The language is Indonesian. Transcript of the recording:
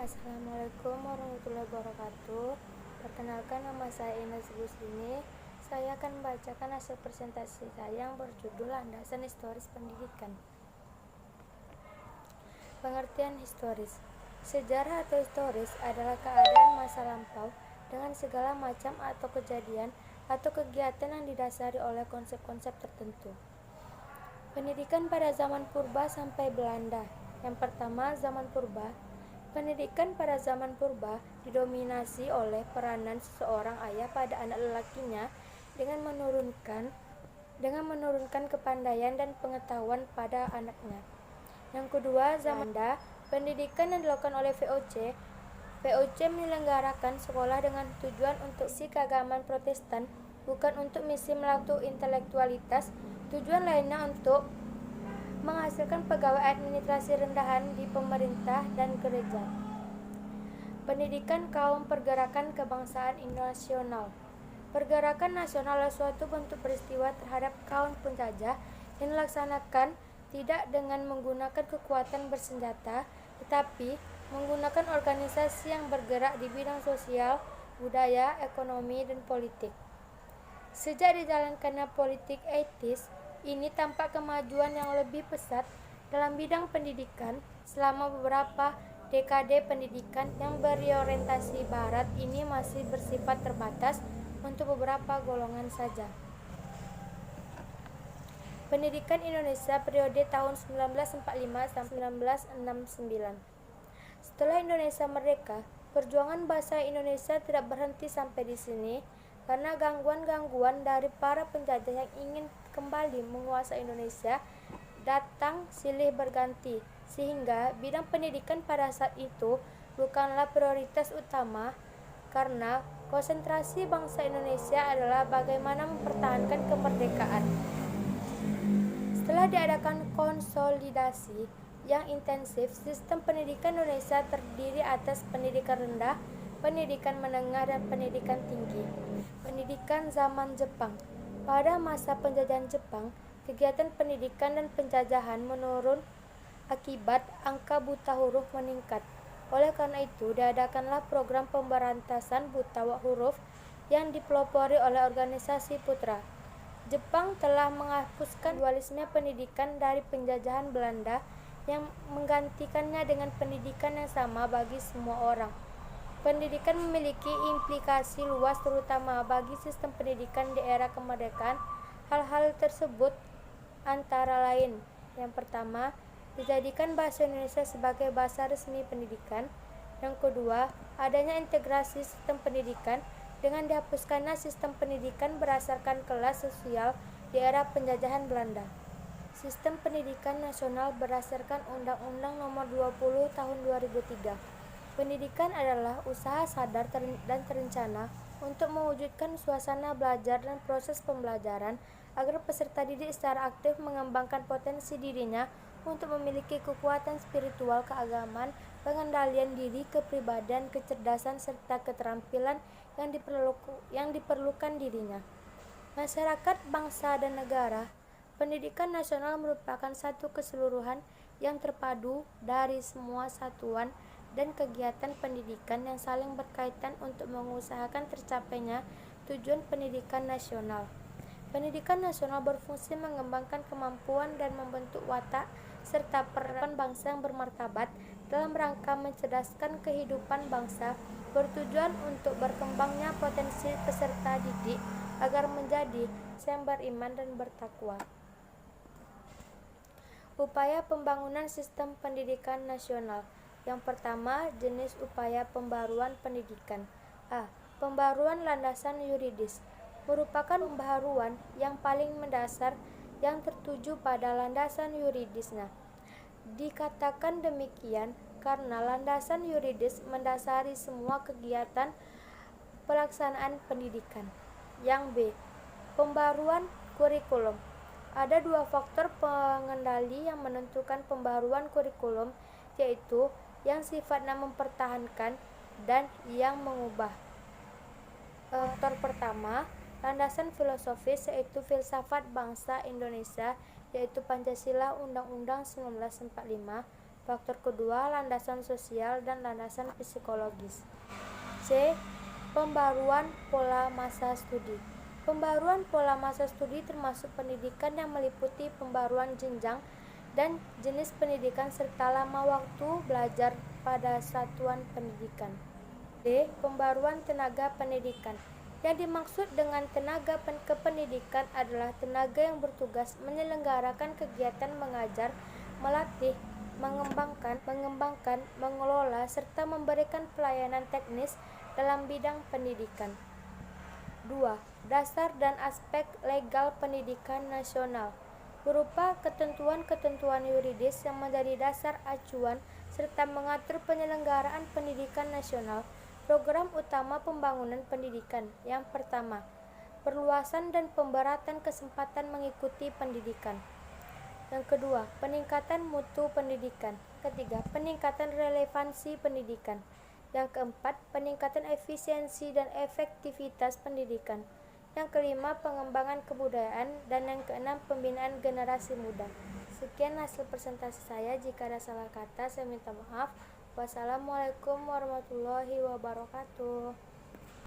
Assalamualaikum warahmatullahi wabarakatuh. Perkenalkan, nama saya Ines Guslini. Saya akan membacakan hasil presentasi saya yang berjudul Landasan Historis Pendidikan. Pengertian historis. Sejarah atau historis adalah keadaan masa lampau dengan segala macam atau kejadian atau kegiatan yang didasari oleh konsep-konsep tertentu. Pendidikan pada zaman purba sampai Belanda. Yang pertama, zaman purba. Pendidikan pada zaman purba didominasi oleh peranan seseorang ayah pada anak lelakinya dengan menurunkan kepandaian dan pengetahuan pada anaknya. Yang kedua, zaman Belanda. Pendidikan yang dilakukan oleh VOC menyelenggarakan sekolah dengan tujuan untuk misi keagamaan Protestan, bukan untuk misi melakukan intelektualitas. Tujuan lainnya untuk menghasilkan pegawai administrasi rendahan di pemerintah dan gereja. Pendidikan kaum pergerakan kebangsaan nasional. Pergerakan nasional adalah suatu bentuk peristiwa terhadap kaum penjajah yang dilaksanakan tidak dengan menggunakan kekuatan bersenjata, tetapi menggunakan organisasi yang bergerak di bidang sosial, budaya, ekonomi, dan politik. Sejak dijalankannya politik etis, ini tampak kemajuan yang lebih pesat dalam bidang pendidikan. Selama beberapa dekade, pendidikan yang berorientasi barat ini masih bersifat terbatas untuk beberapa golongan saja. Pendidikan Indonesia periode tahun 1945 sampai 1969. Setelah Indonesia merdeka, perjuangan bangsa Indonesia tidak berhenti sampai di sini. Karena gangguan-gangguan dari para penjajah yang ingin kembali menguasai Indonesia datang silih berganti, sehingga bidang pendidikan pada saat itu bukanlah prioritas utama, karena konsentrasi bangsa Indonesia adalah bagaimana mempertahankan kemerdekaan. Setelah diadakan konsolidasi yang intensif, sistem pendidikan Indonesia terdiri atas pendidikan rendah, pendidikan menengah, dan pendidikan tinggi. Pendidikan zaman Jepang. Pada masa penjajahan Jepang, kegiatan pendidikan dan penjajahan menurun akibat angka buta huruf meningkat. Oleh karena itu, diadakanlah program pemberantasan buta huruf yang dipelopori oleh organisasi Putra. Jepang telah menghapuskan dualisme pendidikan dari penjajahan Belanda yang menggantikannya dengan pendidikan yang sama bagi semua orang. Pendidikan memiliki implikasi luas terutama bagi sistem pendidikan di era kemerdekaan. Hal-hal tersebut antara lain: yang pertama, dijadikan bahasa Indonesia sebagai bahasa resmi pendidikan. Yang kedua, adanya integrasi sistem pendidikan dengan dihapuskannya sistem pendidikan berdasarkan kelas sosial di era penjajahan Belanda. Sistem pendidikan nasional berdasarkan Undang-Undang Nomor 20 Tahun 2003. Pendidikan adalah usaha sadar dan terencana untuk mewujudkan suasana belajar dan proses pembelajaran agar peserta didik secara aktif mengembangkan potensi dirinya untuk memiliki kekuatan spiritual, keagamaan, pengendalian diri, kepribadian, kecerdasan, serta keterampilan yang diperlukan dirinya. Masyarakat, bangsa, dan negara. Pendidikan nasional merupakan satu keseluruhan yang terpadu dari semua satuan dan kegiatan pendidikan yang saling berkaitan untuk mengusahakan tercapainya tujuan pendidikan nasional. Pendidikan nasional berfungsi mengembangkan kemampuan dan membentuk watak serta peran bangsa yang bermartabat dalam rangka mencerdaskan kehidupan bangsa, bertujuan untuk berkembangnya potensi peserta didik agar menjadi yang beriman dan bertakwa. Upaya pembangunan sistem pendidikan nasional. Yang pertama, jenis upaya pembaruan pendidikan. A. Pembaruan landasan yuridis merupakan pembaruan yang paling mendasar yang tertuju pada landasan yuridisnya. Dikatakan demikian karena landasan yuridis mendasari semua kegiatan pelaksanaan pendidikan. Yang B. Pembaruan kurikulum. Ada dua faktor pengendali yang menentukan pembaruan kurikulum, yaitu yang sifatnya mempertahankan dan yang mengubah. Faktor pertama, landasan filosofis, yaitu filsafat bangsa Indonesia, yaitu Pancasila, Undang-Undang 1945. Faktor kedua, landasan sosial dan landasan psikologis. C. Pembaruan pola masa studi. Pembaruan pola masa studi termasuk pendidikan yang meliputi pembaruan jenjang dan jenis pendidikan serta lama waktu belajar pada satuan pendidikan. D. Pembaruan tenaga pendidikan. Yang dimaksud dengan tenaga kependidikan adalah tenaga yang bertugas menyelenggarakan kegiatan mengajar, melatih, mengembangkan, mengelola, serta memberikan pelayanan teknis dalam bidang pendidikan. 2. Dasar dan aspek legal pendidikan nasional berupa ketentuan-ketentuan yuridis yang menjadi dasar acuan serta mengatur penyelenggaraan pendidikan nasional. Program utama pembangunan pendidikan. Yang pertama, perluasan dan pemberatan kesempatan mengikuti pendidikan. Yang kedua, peningkatan mutu pendidikan. Ketiga, peningkatan relevansi pendidikan. Yang keempat, peningkatan efisiensi dan efektivitas pendidikan. Yang kelima, pengembangan kebudayaan. Dan yang keenam, pembinaan generasi muda. Sekian hasil presentasi saya. Jika ada salah kata, saya minta maaf. Wassalamualaikum warahmatullahi wabarakatuh.